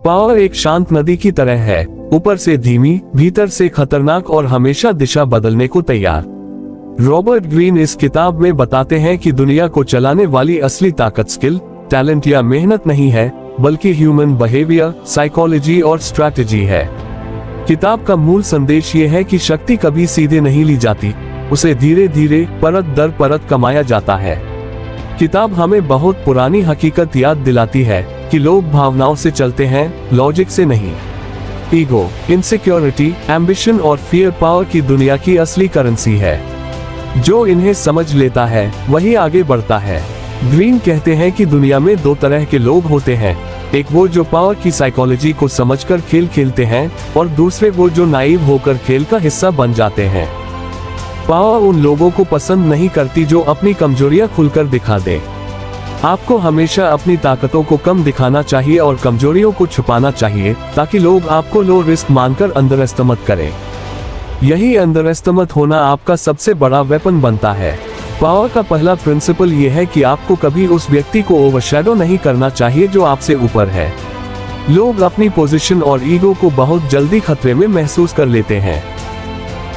Power एक शांत नदी की तरह है, ऊपर से धीमी, भीतर से खतरनाक और हमेशा दिशा बदलने को तैयार। रॉबर्ट ग्रीन इस किताब में बताते हैं कि दुनिया को चलाने वाली असली ताकत स्किल, टैलेंट या मेहनत नहीं है, बल्कि ह्यूमन बिहेवियर, साइकोलॉजी और स्ट्रैटेजी है। किताब का मूल संदेश ये है कि शक्ति कभी सीधे नहीं ली जाती, उसे धीरे धीरे, परत दर परत कमाया जाता है। किताब हमें बहुत पुरानी हकीकत याद दिलाती है कि लोग भावनाओं से चलते हैं, लॉजिक से नहीं। ईगो, इनसिक्योरिटी, एम्बिशन और फियर पावर की दुनिया की असली करेंसी है। जो इन्हें समझ लेता है वही आगे बढ़ता है। ग्रीन कहते हैं कि दुनिया में दो तरह के लोग होते हैं, एक वो जो पावर की साइकोलॉजी को समझकर खेल खेलते हैं और दूसरे वो जो नाइव होकर खेल का हिस्सा बन जाते हैं। पावर उन लोगों को पसंद नहीं करती जो अपनी कमजोरियां खुलकर दिखा दे। आपको हमेशा अपनी ताकतों को कम दिखाना चाहिए और कमजोरियों को छुपाना चाहिए, ताकि लोग आपको लो रिस्क मानकर अंडर एस्टिमेट करें। यही अंडर एस्टिमेट होना आपका सबसे बड़ा वेपन बनता है। पावर का पहला प्रिंसिपल ये है कि आपको कभी उस व्यक्ति को ओवरशैडो नहीं करना चाहिए जो आपसे ऊपर है। लोग अपनी पोजीशन और ईगो को बहुत जल्दी खतरे में महसूस कर लेते हैं।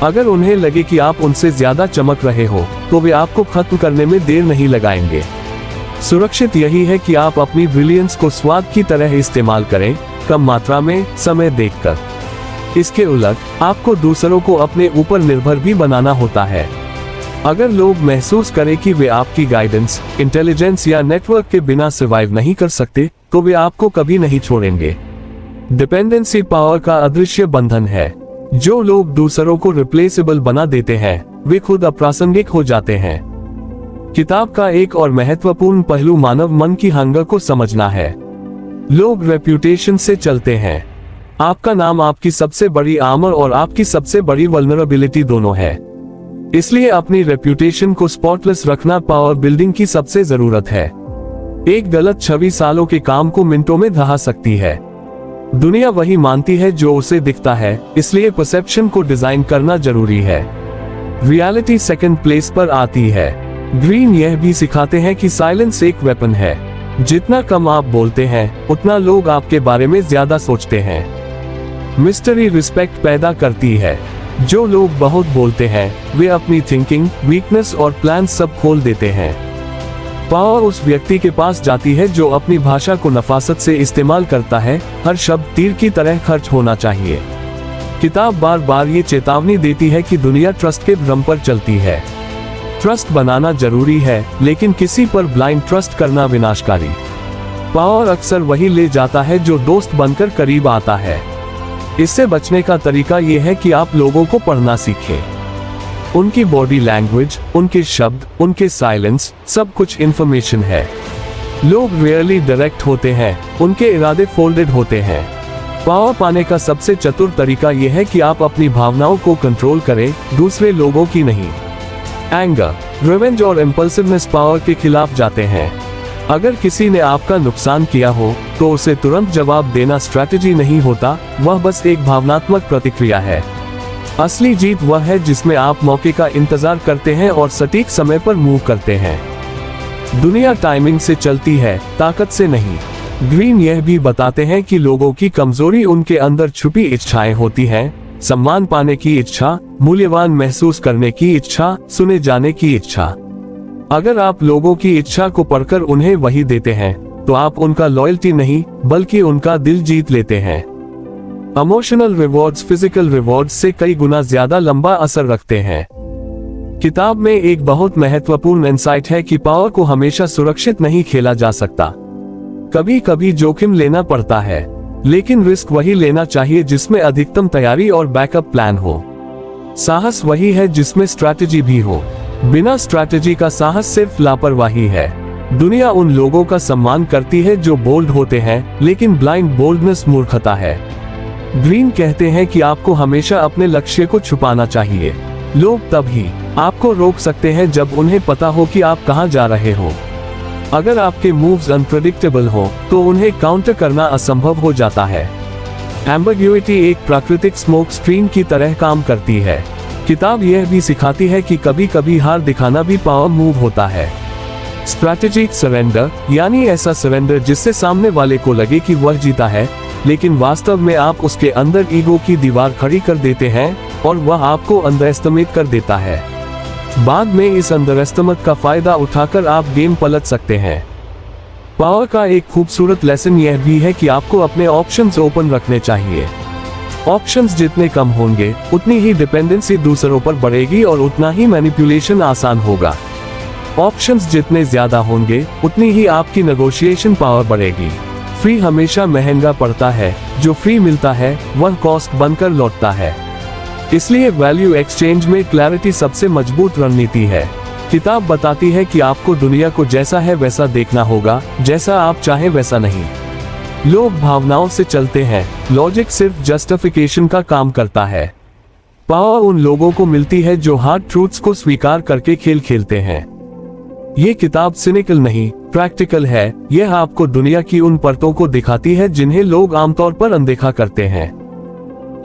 अगर उन्हें लगे कि आप उनसे ज्यादा चमक रहे हो, तो वे आपको खत्म करने में देर नहीं लगाएंगे। सुरक्षित यही है कि आप अपनी ब्रिलियंस को स्वाद की तरह इस्तेमाल करें, कम मात्रा में, समय देखकर। इसके उलट, आपको दूसरों को अपने ऊपर निर्भर भी बनाना होता है। अगर लोग महसूस करें कि वे आपकी गाइडेंस, इंटेलिजेंस या नेटवर्क के बिना सर्वाइव नहीं कर सकते, तो वे आपको कभी नहीं छोड़ेंगे। डिपेंडेंसी पावर का अदृश्य बंधन है। जो लोग दूसरों को रिप्लेसेबल बना देते हैं, वे खुद अप्रासंगिक हो जाते हैं। किताब का एक और महत्वपूर्ण पहलू मानव मन की हंगर को समझना है। लोग रेप्यूटेशन से चलते हैं। आपका नाम आपकी सबसे बड़ी आर्मर और आपकी सबसे बड़ी वल्नरेबिलिटी दोनों है। इसलिए अपनी रेप्यूटेशन को स्पॉटलेस रखना पावर बिल्डिंग की सबसे जरूरत है। एक गलत छवि सालों के काम को मिनटों में ढहा सकती है। दुनिया वही मानती है जो उसे दिखता है, इसलिए परसेप्शन को डिजाइन करना जरूरी है। रियलिटी सेकंड प्लेस पर आती है। ग्रीन यह भी सिखाते हैं कि साइलेंस एक वेपन है। जितना कम आप बोलते हैं, उतना लोग आपके बारे में ज्यादा सोचते हैं। मिस्टरी रिस्पेक्ट पैदा करती है। जो लोग बहुत बोलते हैं, वे अपनी थिंकिंग, वीकनेस और प्लान सब खोल देते हैं। पावर उस व्यक्ति के पास जाती है जो अपनी भाषा को नफासत से इस्तेमाल करता है। हर शब्द तीर की तरह खर्च होना चाहिए। किताब बार बार ये चेतावनी देती है कि दुनिया ट्रस्ट के भ्रम पर चलती है। ट्रस्ट बनाना जरूरी है, लेकिन किसी पर ब्लाइंड ट्रस्ट करना विनाशकारी। पावर अक्सर वही ले जाता है जो दोस्त बनकर करीब आता है। इससे बचने का तरीका यह है कि आप लोगों को पढ़ना सीखें। उनकी बॉडी लैंग्वेज, उनके शब्द, उनके साइलेंस, सब कुछ इंफॉर्मेशन है। लोग रियली डायरेक्ट होते हैं, उनके इरादे फोल्डेड होते हैं। पावर पाने का सबसे चतुर तरीका यह है कि आप अपनी भावनाओं को कंट्रोल करें, दूसरे लोगों की नहीं। एंगर, रिवेंज और इम्पल्सिवनेस पावर के खिलाफ जाते हैं। अगर किसी ने आपका नुकसान किया हो, तो उसे तुरंत जवाब देना स्ट्रैटेजी नहीं होता, वह बस एक भावनात्मक प्रतिक्रिया है। असली जीत वह है जिसमें आप मौके का इंतजार करते हैं और सटीक समय पर मूव करते हैं। दुनिया टाइमिंग से चलती है, ताकत से नहीं। ग्रीन यह भी बताते हैं कि लोगों की कमजोरी उनके अंदर छुपी इच्छाएं होती हैं, सम्मान पाने की इच्छा, मूल्यवान महसूस करने की इच्छा, सुने जाने की इच्छा। अगर आप लोगों की इच्छा को पढ़कर उन्हें वही देते हैं, तो आप उनका लॉयल्टी नहीं, बल्कि उनका दिल जीत लेते हैं। इमोशनल रिवॉर्ड्स फिजिकल रिवॉर्ड्स से कई गुना ज्यादा लंबा असर रखते हैं। किताब में एक बहुत महत्वपूर्ण इंसाइट है कि पावर को हमेशा सुरक्षित नहीं खेला जा सकता। कभी कभी जोखिम लेना पड़ता है, लेकिन रिस्क वही लेना चाहिए जिसमें अधिकतम तैयारी और बैकअप प्लान हो। साहस वही है जिसमें स्ट्रैटेजी भी हो। बिना स्ट्रैटेजी का साहस सिर्फ लापरवाही है। दुनिया उन लोगों का सम्मान करती है जो बोल्ड होते हैं, लेकिन ब्लाइंड बोल्डनेस मूर्खता है। ग्रीन कहते हैं कि आपको हमेशा अपने लक्ष्य को छुपाना चाहिए। लोग तभी आपको रोक सकते हैं जब उन्हें पता हो कि आप कहां जा रहे हो। अगर आपके मूव्स अनप्रेडिक्टेबल हो, तो उन्हें काउंटर करना असंभव हो जाता है। एम्बिग्युइटी एक प्राकृतिक स्मोक स्क्रीन की तरह काम करती है। किताब यह भी सिखाती है कि कभी कभी हार दिखाना भी पावर मूव होता है। स्ट्रैटेजिक सरेंडर, यानी ऐसा सरेंडर जिससे सामने वाले को लगे कि वह जीता है, लेकिन वास्तव में आप उसके अंदर ईगो की दीवार खड़ी कर देते हैं और वह आपको अंडर एस्टिमेट कर देता है। बाद में इस अंडर एस्टिमेट का फायदा उठाकर आप गेम पलट सकते हैं। पावर का एक खूबसूरत लेसन यह भी है कि आपको अपने ऑप्शंस ओपन रखने चाहिए। ऑप्शंस जितने कम होंगे उतनी ही डिपेंडेंसी दूसरों पर बढ़ेगी और उतना ही मैनिपुलेशन आसान होगा। ऑप्शंस जितने ज्यादा होंगे उतनी ही आपकी नेगोशिएशन पावर बढ़ेगी। फ्री हमेशा महंगा पड़ता है, जो फ्री मिलता है वह कॉस्ट बनकर लौटता है। इसलिए वैल्यू एक्सचेंज में क्लैरिटी सबसे मजबूत रणनीति है। किताब बताती है कि आपको दुनिया को जैसा है वैसा देखना होगा, जैसा आप चाहें वैसा नहीं। लोग भावनाओं से चलते हैं, लॉजिक सिर्फ जस्टिफिकेशन का काम करता है। पावर उन लोगों को मिलती है जो हार्ड ट्रूथ्स को स्वीकार करके खेल खेलते हैं। ये किताब सिनिकल नहीं, प्रैक्टिकल है। यह आपको दुनिया की उन परतों को दिखाती है जिन्हें लोग आमतौर पर अनदेखा करते हैं।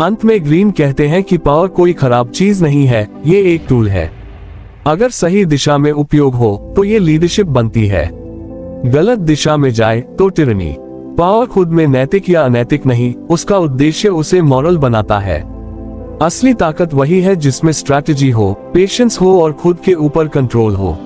अंत में ग्रीन कहते हैं कि पावर कोई खराब चीज नहीं है, ये एक टूल है। अगर सही दिशा में उपयोग हो तो ये लीडरशिप बनती है, गलत दिशा में जाए तो टिरनी। पावर खुद में नैतिक या अनैतिक नहीं, उसका उद्देश्य उसे मॉरल बनाता है। असली ताकत वही है जिसमें स्ट्रैटेजी हो, पेशेंस हो और खुद के ऊपर कंट्रोल हो।